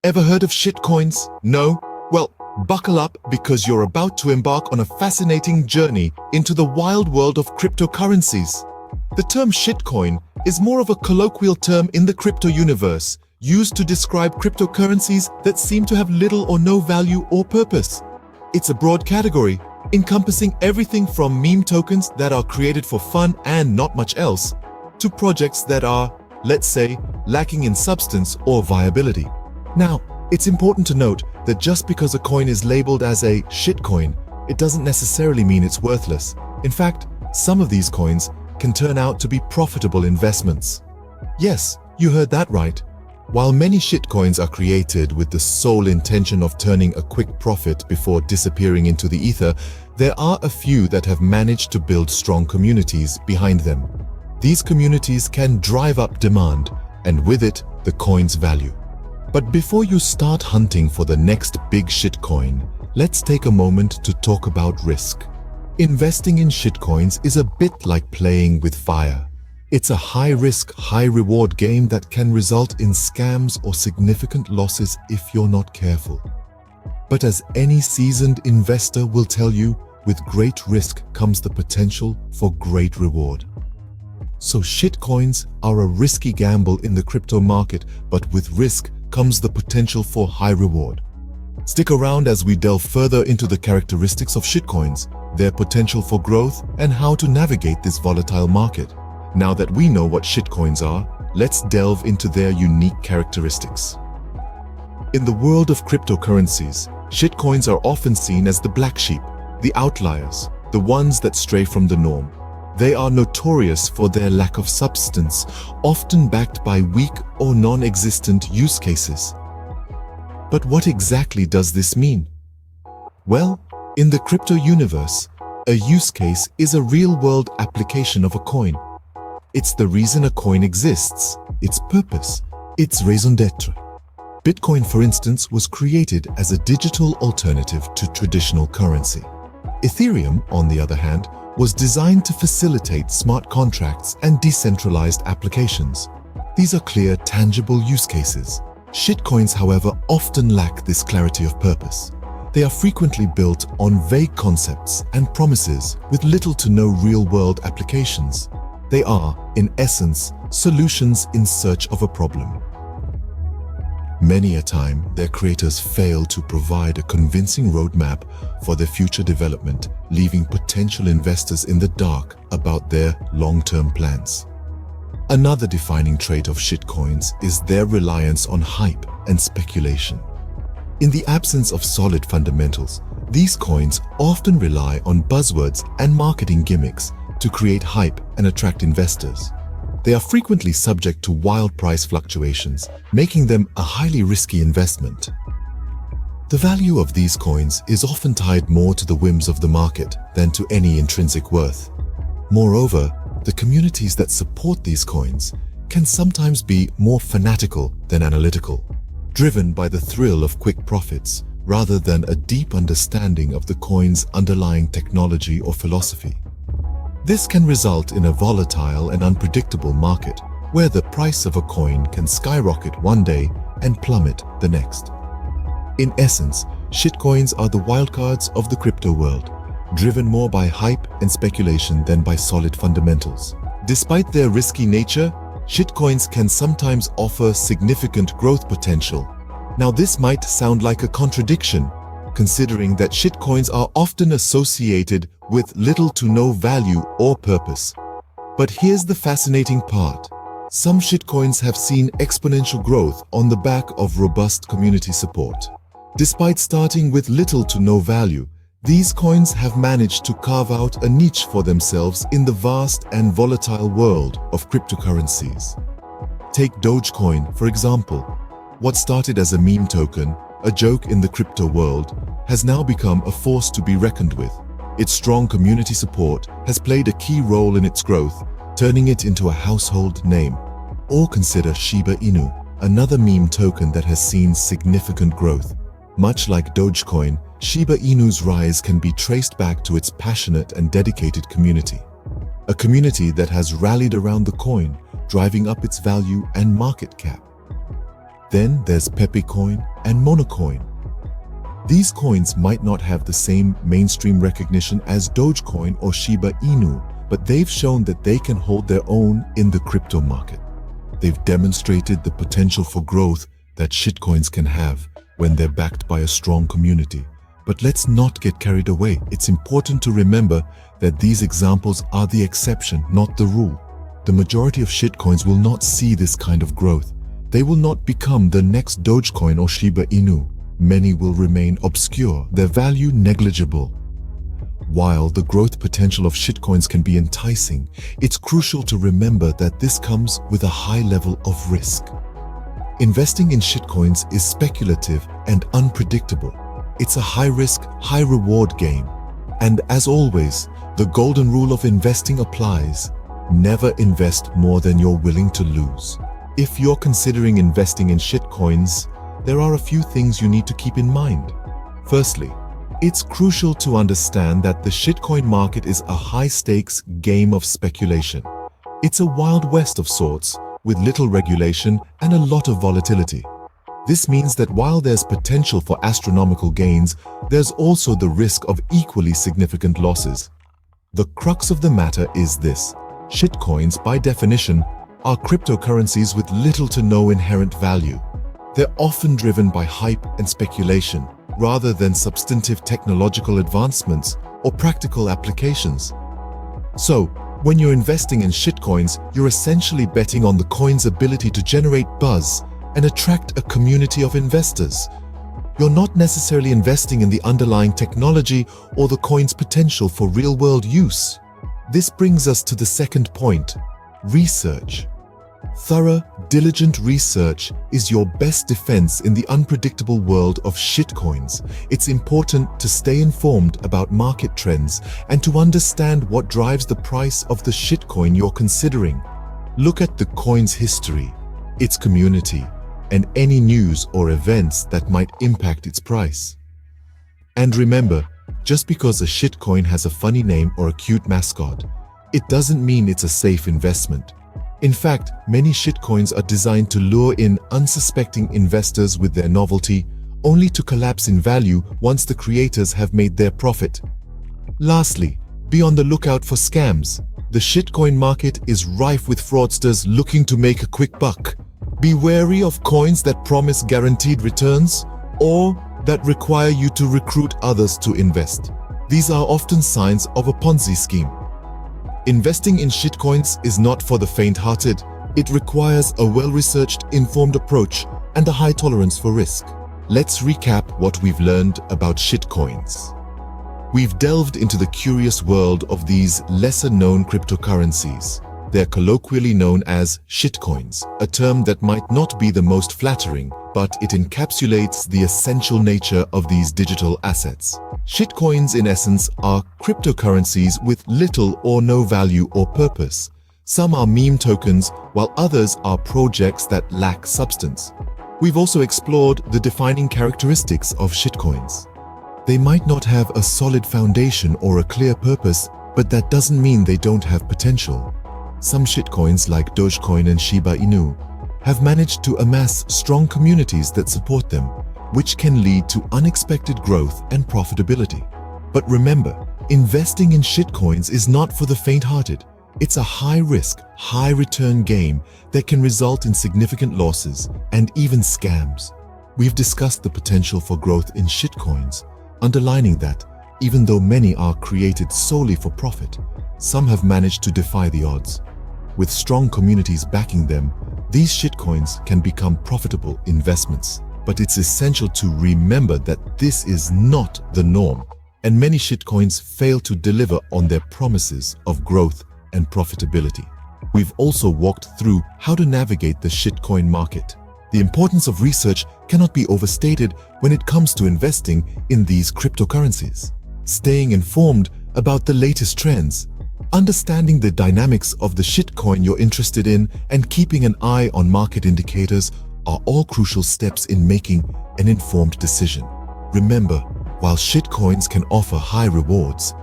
Ever heard of shitcoins? No? Well, buckle up because you're about to embark on a fascinating journey into the wild world of cryptocurrencies. The term shitcoin is more of a colloquial term in the crypto universe, used to describe cryptocurrencies that seem to have little or no value or purpose. It's a broad category, encompassing everything from meme tokens that are created for fun and not much else, to projects that are, let's say, lacking in substance or viability. Now, it's important to note that just because a coin is labeled as a shitcoin, it doesn't necessarily mean it's worthless. In fact, some of these coins can turn out to be profitable investments. Yes, you heard that right. While many shitcoins are created with the sole intention of turning a quick profit before disappearing into the ether, there are a few that have managed to build strong communities behind them. These communities can drive up demand, and with it, the coin's value. But before you start hunting for the next big shitcoin, let's take a moment to talk about risk. Investing in shitcoins is a bit like playing with fire. It's a high-risk, high-reward game that can result in scams or significant losses if you're not careful. But as any seasoned investor will tell you, with great risk comes the potential for great reward. So shitcoins are a risky gamble in the crypto market, but with risk comes the potential for high reward. Stick around as we delve further into the characteristics of shitcoins, their potential for growth, and how to navigate this volatile market. Now that we know what shitcoins are, let's delve into their unique characteristics. In the world of cryptocurrencies, shitcoins are often seen as the black sheep, the outliers, the ones that stray from the norm. They are notorious for their lack of substance, often backed by weak or non-existent use cases. But what exactly does this mean? Well, in the crypto universe, a use case is a real-world application of a coin. It's the reason a coin exists, its purpose, its raison d'être. Bitcoin, for instance, was created as a digital alternative to traditional currency. Ethereum, on the other hand, was designed to facilitate smart contracts and decentralized applications. These are clear, tangible use cases. Shitcoins, however, often lack this clarity of purpose. They are frequently built on vague concepts and promises with little to no real-world applications. They are, in essence, solutions in search of a problem. Many a time, their creators fail to provide a convincing roadmap for their future development, leaving potential investors in the dark about their long-term plans. Another defining trait of shitcoins is their reliance on hype and speculation. In the absence of solid fundamentals, these coins often rely on buzzwords and marketing gimmicks to create hype and attract investors. They are frequently subject to wild price fluctuations, making them a highly risky investment. The value of these coins is often tied more to the whims of the market than to any intrinsic worth. Moreover, the communities that support these coins can sometimes be more fanatical than analytical, driven by the thrill of quick profits rather than a deep understanding of the coin's underlying technology or philosophy. This can result in a volatile and unpredictable market where the price of a coin can skyrocket one day and plummet the next. In essence, shitcoins are the wildcards of the crypto world, driven more by hype and speculation than by solid fundamentals. Despite their risky nature, shitcoins can sometimes offer significant growth potential. Now, this might sound like a contradiction, considering that shitcoins are often associated with little to no value or purpose. But here's the fascinating part. Some shitcoins have seen exponential growth on the back of robust community support. Despite starting with little to no value, these coins have managed to carve out a niche for themselves in the vast and volatile world of cryptocurrencies. Take Dogecoin, for example. What started as a meme token, a joke in the crypto world, has now become a force to be reckoned with. Its strong community support has played a key role in its growth, turning it into a household name. Or consider Shiba Inu, another meme token that has seen significant growth. Much like Dogecoin, Shiba Inu's rise can be traced back to its passionate and dedicated community. A community that has rallied around the coin, driving up its value and market cap. Then there's Pepecoin and Monocoin. These coins might not have the same mainstream recognition as Dogecoin or Shiba Inu, but they've shown that they can hold their own in the crypto market. They've demonstrated the potential for growth that shitcoins can have when they're backed by a strong community. But let's not get carried away. It's important to remember that these examples are the exception, not the rule. The majority of shitcoins will not see this kind of growth. They will not become the next Dogecoin or Shiba Inu. Many will remain obscure, their value negligible. While the growth potential of shitcoins can be enticing, it's crucial to remember that this comes with a high level of risk. Investing in shitcoins is speculative and unpredictable. It's a high-risk, high-reward game. And as always, the golden rule of investing applies. Never invest more than you're willing to lose. If you're considering investing in shitcoins, there are a few things you need to keep in mind. Firstly, it's crucial to understand that the shitcoin market is a high-stakes game of speculation. It's a wild west of sorts, with little regulation and a lot of volatility. This means that while there's potential for astronomical gains, there's also the risk of equally significant losses. The crux of the matter is this: shitcoins, by definition, are cryptocurrencies with little to no inherent value. They're often driven by hype and speculation, rather than substantive technological advancements or practical applications. So, when you're investing in shitcoins, you're essentially betting on the coin's ability to generate buzz and attract a community of investors. You're not necessarily investing in the underlying technology or the coin's potential for real-world use. This brings us to the second point: research. Thorough, diligent research is your best defense in the unpredictable world of shitcoins. It's important to stay informed about market trends and to understand what drives the price of the shitcoin you're considering. Look at the coin's history, its community, and any news or events that might impact its price. And remember, just because a shitcoin has a funny name or a cute mascot, it doesn't mean it's a safe investment. In fact, many shitcoins are designed to lure in unsuspecting investors with their novelty, only to collapse in value once the creators have made their profit. Lastly, be on the lookout for scams. The shitcoin market is rife with fraudsters looking to make a quick buck. Be wary of coins that promise guaranteed returns or that require you to recruit others to invest. These are often signs of a Ponzi scheme. Investing in shitcoins is not for the faint-hearted. It requires a well-researched, informed approach and a high tolerance for risk. Let's recap what we've learned about shitcoins. We've delved into the curious world of these lesser-known cryptocurrencies. They're colloquially known as shitcoins, a term that might not be the most flattering, but it encapsulates the essential nature of these digital assets. Shitcoins, in essence, are cryptocurrencies with little or no value or purpose. Some are meme tokens, while others are projects that lack substance. We've also explored the defining characteristics of shitcoins. They might not have a solid foundation or a clear purpose, but that doesn't mean they don't have potential. Some shitcoins, like Dogecoin and Shiba Inu, have managed to amass strong communities that support them, which can lead to unexpected growth and profitability. But remember, investing in shitcoins is not for the faint-hearted. It's a high-risk, high-return game that can result in significant losses and even scams. We've discussed the potential for growth in shitcoins, underlining that, even though many are created solely for profit, some have managed to defy the odds. With strong communities backing them, these shitcoins can become profitable investments. But it's essential to remember that this is not the norm, and many shitcoins fail to deliver on their promises of growth and profitability. We've also walked through how to navigate the shitcoin market. The importance of research cannot be overstated when it comes to investing in these cryptocurrencies. Staying informed about the latest trends, understanding the dynamics of the shitcoin you're interested in, and keeping an eye on market indicators are all crucial steps in making an informed decision. Remember, while shitcoins can offer high rewards,